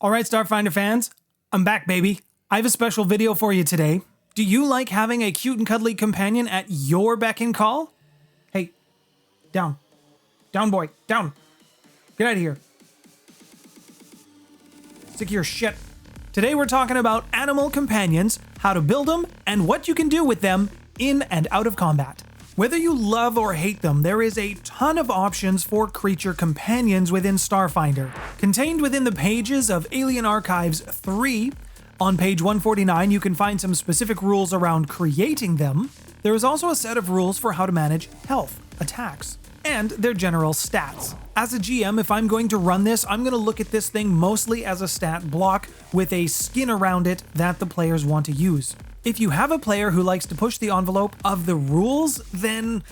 Alright, Starfinder fans, I'm back, baby. I have a special video for you today. Do you like having a cute and cuddly companion at your beck and call? Hey, down. Down, boy, down. Get out of here. Stick your shit. Today we're talking about animal companions, how to build them, and what you can do with them in and out of combat. Whether you love or hate them, there is a ton of options for creature companions within Starfinder. Contained within the pages of Alien Archives 3, on page 149 you can find some specific rules around creating them. There is also a set of rules for how to manage health, attacks, and their general stats. As a GM, if I'm going to run this, I'm going to look at this thing mostly as a stat block with a skin around it that the players want to use. If you have a player who likes to push the envelope of the rules, then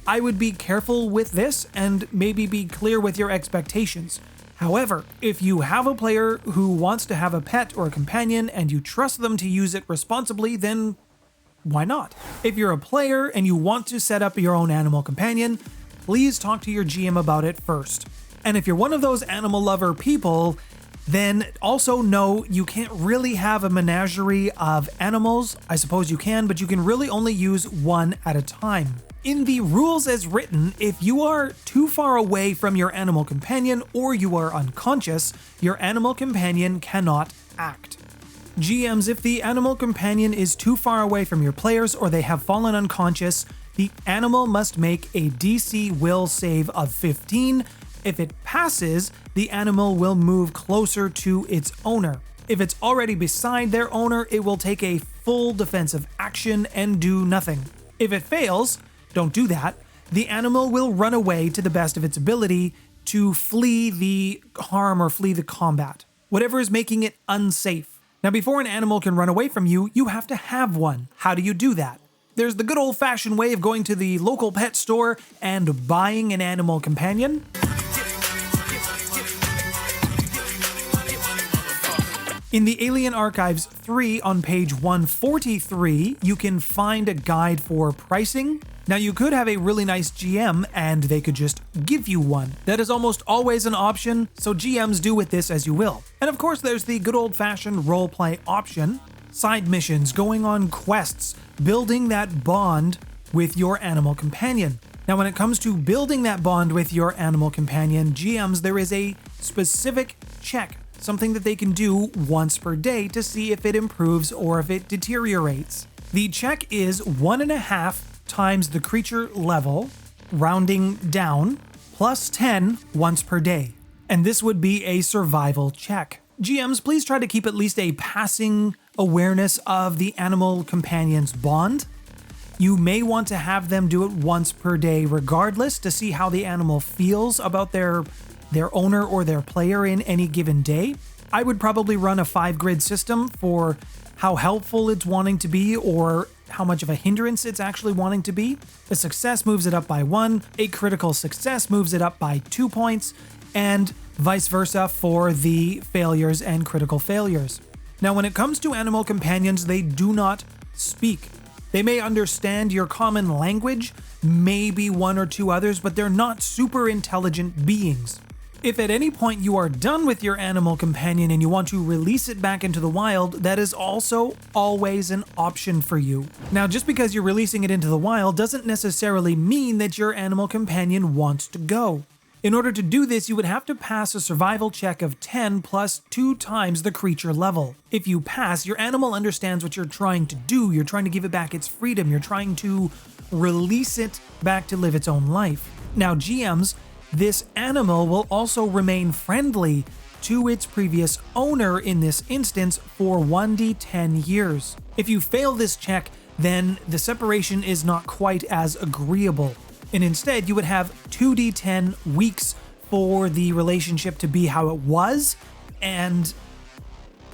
I would be careful with this and maybe be clear with your expectations. However, if you have a player who wants to have a pet or a companion and you trust them to use it responsibly, then why not? If you're a player and you want to set up your own animal companion, please talk to your GM about it first. And if you're one of those animal lover people, then also know you can't really have a menagerie of animals. I suppose you can, but you can really only use one at a time. In the rules as written, if you are too far away from your animal companion or you are unconscious, your animal companion cannot act. GMs, if the animal companion is too far away from your players or they have fallen unconscious, the animal must make a DC will save of 15. If it passes, the animal will move closer to its owner. If it's already beside their owner, it will take a full defensive action and do nothing. If it fails, don't do that. The animal will run away to the best of its ability to flee the harm or flee the combat, whatever is making it unsafe. Now, before an animal can run away from you, you have to have one. How do you do that? There's the good old-fashioned way of going to the local pet store and buying an animal companion. In the Alien Archives 3 on page 143, you can find a guide for pricing. Now, you could have a really nice GM and they could just give you one. That is almost always an option, so GMs do with this as you will. And of course, there's the good old-fashioned roleplay option. Side missions, going on quests, building that bond with your animal companion. Now, when it comes to building that bond with your animal companion, GMs, there is a specific check, something that they can do once per day to see if it improves or if it deteriorates. The check is 1.5 times the creature level, rounding down, plus 10 once per day. And this would be a survival check. GMs, please try to keep at least a passing awareness of the animal companion's bond. You may want to have them do it once per day regardless to see how the animal feels about their owner or their player in any given day. I would probably run a 5-grid system for how helpful it's wanting to be or how much of a hindrance it's actually wanting to be. A success moves it up by 1, a critical success moves it up by 2 points, and vice versa for the failures and critical failures. Now, when it comes to animal companions, they do not speak. They may understand your common language, maybe one or two others, but they're not super intelligent beings. If at any point you are done with your animal companion and you want to release it back into the wild, that is also always an option for you. Now, just because you're releasing it into the wild doesn't necessarily mean that your animal companion wants to go. In order to do this, you would have to pass a survival check of 10 plus 2 times the creature level. If you pass, your animal understands what you're trying to do. You're trying to give it back its freedom. You're trying to release it back to live its own life. Now, GMs, this animal will also remain friendly to its previous owner in this instance for 1d10 years. If you fail this check, then the separation is not quite as agreeable. And instead, you would have 2d10 weeks for the relationship to be how it was, and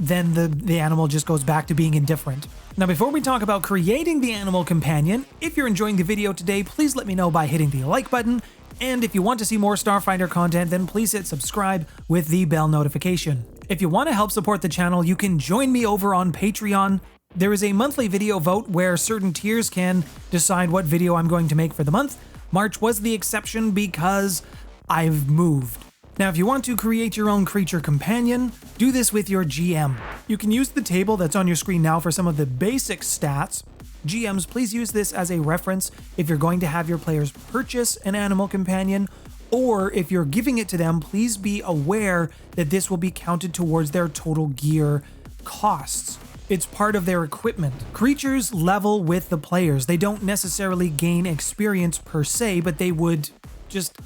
then the animal just goes back to being indifferent. Now, before we talk about creating the animal companion, if you're enjoying the video today, please let me know by hitting the like button, and if you want to see more Starfinder content, then please hit subscribe with the bell notification. If you want to help support the channel, you can join me over on Patreon. There is a monthly video vote where certain tiers can decide what video I'm going to make for the month. March was the exception because I've moved. Now, if you want to create your own creature companion, do this with your GM. You can use the table that's on your screen now for some of the basic stats. GMs, please use this as a reference if you're going to have your players purchase an animal companion, or if you're giving it to them, please be aware that this will be counted towards their total gear costs. It's part of their equipment. Creatures level with the players. They don't necessarily gain experience per se, but they would just,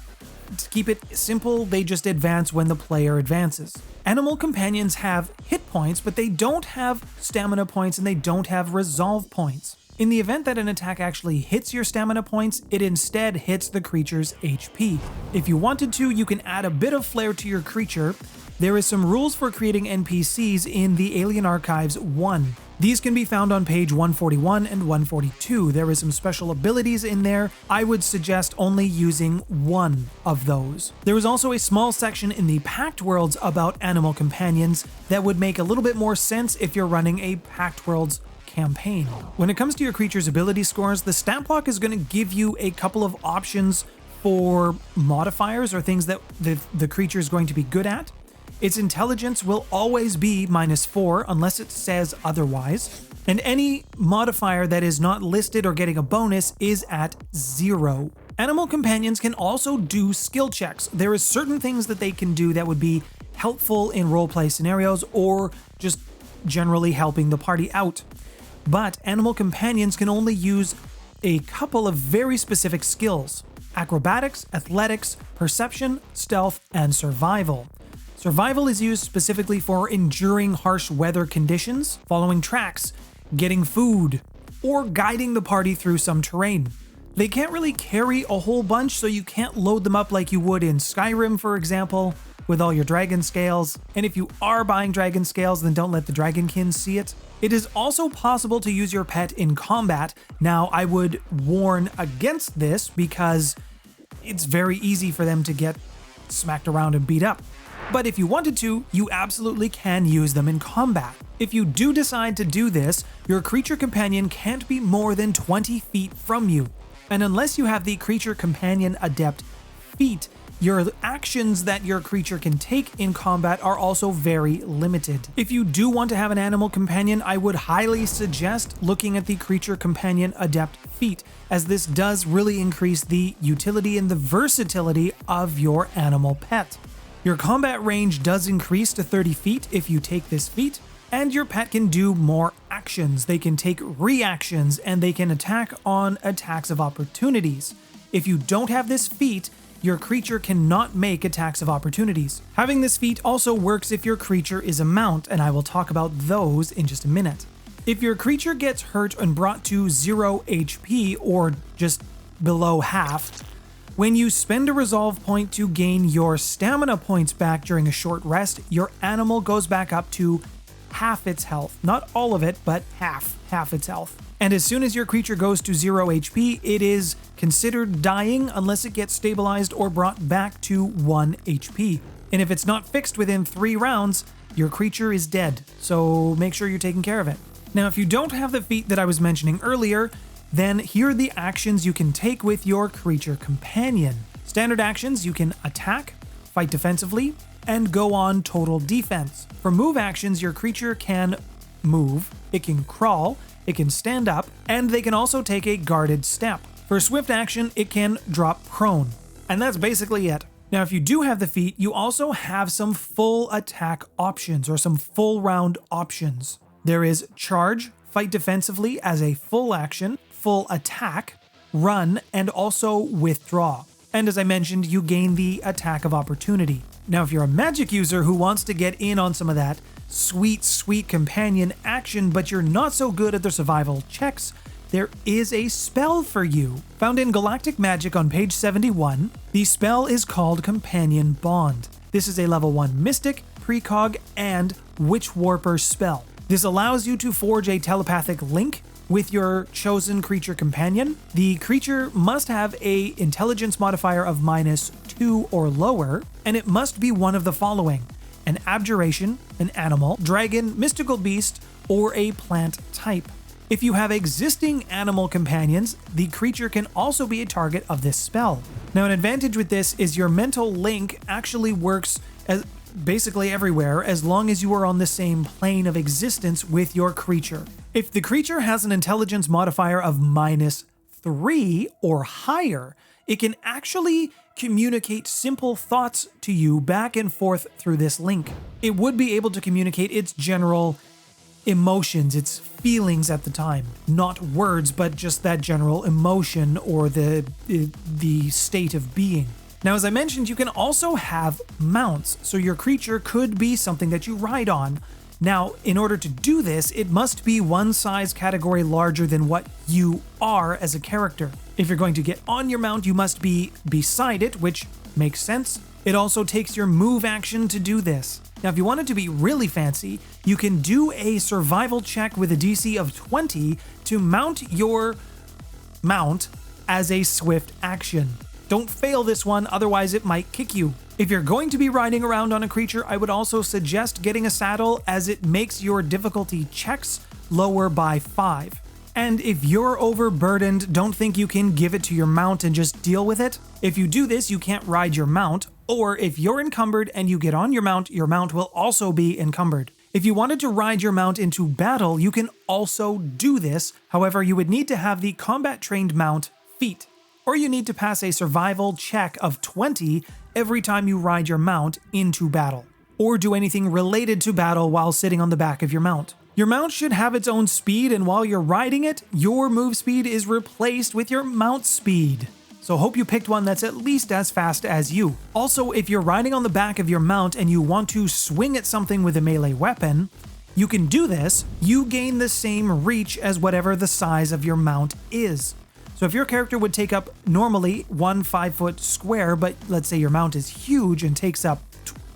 to keep it simple, they just advance when the player advances. Animal companions have hit points, but they don't have stamina points and they don't have resolve points. In the event that an attack actually hits your stamina points, it instead hits the creature's HP. If you wanted to, you can add a bit of flair to your creature. There is some rules for creating NPCs in the Alien Archives 1. These can be found on page 141 and 142. There is some special abilities in there. I would suggest only using one of those. There is also a small section in the Pact Worlds about animal companions that would make a little bit more sense if you're running a Pact Worlds campaign. When it comes to your creature's ability scores, the stat block is going to give you a couple of options for modifiers or things that the creature is going to be good at. Its intelligence will always be -4 unless it says otherwise, and any modifier that is not listed or getting a bonus is at 0. Animal companions can also do skill checks. There is certain things that they can do that would be helpful in roleplay scenarios or just generally helping the party out. But animal companions can only use a couple of very specific skills: acrobatics, athletics, perception, stealth, and survival. Survival is used specifically for enduring harsh weather conditions, following tracks, getting food, or guiding the party through some terrain. They can't really carry a whole bunch, so you can't load them up like you would in Skyrim, for example, with all your dragon scales. And if you are buying dragon scales, then don't let the dragonkin see it. It is also possible to use your pet in combat. Now, I would warn against this because it's very easy for them to get smacked around and beat up. But if you wanted to, you absolutely can use them in combat. If you do decide to do this, your creature companion can't be more than 20 feet from you. And unless you have the creature companion adept feat, your actions that your creature can take in combat are also very limited. If you do want to have an animal companion, I would highly suggest looking at the creature companion adept feat, as this does really increase the utility and the versatility of your animal pet. Your combat range does increase to 30 feet if you take this feat, and your pet can do more actions. They can take reactions, and they can attack on attacks of opportunities. If you don't have this feat, your creature cannot make attacks of opportunities. Having this feat also works if your creature is a mount, and I will talk about those in just a minute. If your creature gets hurt and brought to 0 HP or just below half, when you spend a resolve point to gain your stamina points back during a short rest, your animal goes back up to half its health. Not all of it, but half its health. And as soon as your creature goes to 0 HP, it is considered dying unless it gets stabilized or brought back to 1 HP. And if it's not fixed within 3 rounds, your creature is dead. So make sure you're taking care of it. Now, if you don't have the feat that I was mentioning earlier, then here are the actions you can take with your creature companion. Standard actions: you can attack, fight defensively, and go on total defense. For move actions, your creature can move, it can crawl, it can stand up, and they can also take a guarded step. For swift action, it can drop prone. And that's basically it. Now, if you do have the feat, you also have some full attack options or some full round options. There is charge, fight defensively as a full action, full attack, run, and also withdraw. And as I mentioned, you gain the attack of opportunity. Now, if you're a magic user who wants to get in on some of that sweet companion action, but you're not so good at the survival checks, there is a spell for you. Found in Galactic Magic on page 71, the spell is called Companion Bond. This is a level 1 Mystic, Precog, and Witch Warper spell. This allows you to forge a telepathic link with your chosen creature companion. The creature must have a intelligence modifier of -2 or lower, and it must be one of the following: an abjuration, an animal, dragon, mystical beast, or a plant type. If you have existing animal companions, the creature can also be a target of this spell. Now, an advantage with this is your mental link actually works as basically everywhere as long as you are on the same plane of existence with your creature. If the creature has an intelligence modifier of -3 or higher, it can actually communicate simple thoughts to you back and forth through this link. It would be able to communicate its general emotions, its feelings at the time. Not words, but just that general emotion or the state of being. Now, as I mentioned, you can also have mounts, so your creature could be something that you ride on. Now, in order to do this, it must be one size category larger than what you are as a character. If you're going to get on your mount, you must be beside it, which makes sense. It also takes your move action to do this. Now, if you want it to be really fancy, you can do a survival check with a DC of 20 to mount your mount as a swift action. Don't fail this one, otherwise it might kick you. If you're going to be riding around on a creature, I would also suggest getting a saddle, as it makes your difficulty checks lower by 5. And if you're overburdened, don't think you can give it to your mount and just deal with it. If you do this, you can't ride your mount, or if you're encumbered and you get on your mount will also be encumbered. If you wanted to ride your mount into battle, you can also do this. However, you would need to have the combat-trained mount feat, or you need to pass a survival check of 20 every time you ride your mount into battle, or do anything related to battle while sitting on the back of your mount. Your mount should have its own speed, and while you're riding it, your move speed is replaced with your mount speed. So hope you picked one that's at least as fast as you. Also, if you're riding on the back of your mount and you want to swing at something with a melee weapon, you can do this. You gain the same reach as whatever the size of your mount is. So if your character would take up normally one 5-foot square, but let's say your mount is huge and takes up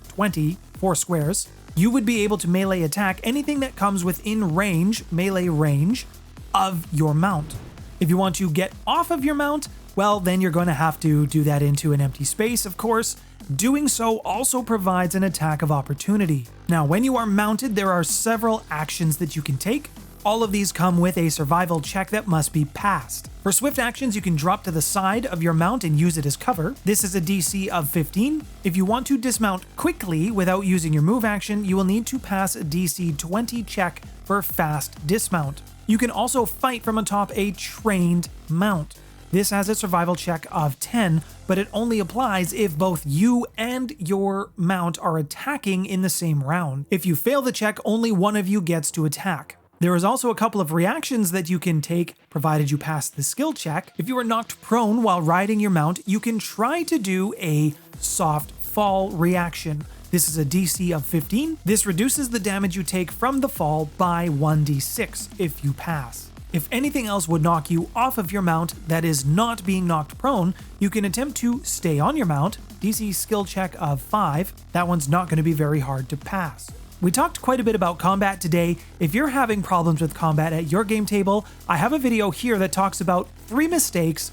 24 squares, you would be able to melee attack anything that comes within range, melee range, of your mount. If you want to get off of your mount, well, then you're going to have to do that into an empty space, of course. Doing so also provides an attack of opportunity. Now, when you are mounted, there are several actions that you can take. All of these come with a survival check that must be passed. For swift actions, you can drop to the side of your mount and use it as cover. This is a DC of 15. If you want to dismount quickly without using your move action, you will need to pass a DC 20 check for fast dismount. You can also fight from atop a trained mount. This has a survival check of 10, but it only applies if both you and your mount are attacking in the same round. If you fail the check, only one of you gets to attack. There is also a couple of reactions that you can take, provided you pass the skill check. If you are knocked prone while riding your mount, you can try to do a soft fall reaction. This is a DC of 15. This reduces the damage you take from the fall by 1d6 if you pass. If anything else would knock you off of your mount that is not being knocked prone, you can attempt to stay on your mount, DC skill check of 5. That one's not going to be very hard to pass. We talked quite a bit about combat today. If you're having problems with combat at your game table, I have a video here that talks about 3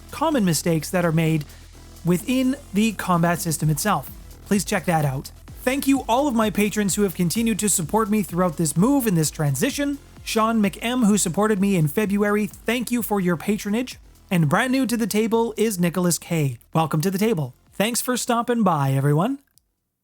common mistakes that are made within the combat system itself. Please check that out. Thank you all of my patrons who have continued to support me throughout this move and this transition. Sean McM, who supported me in February, thank you for your patronage. And brand new to the table is Nicholas K. Welcome to the table. Thanks for stopping by, everyone.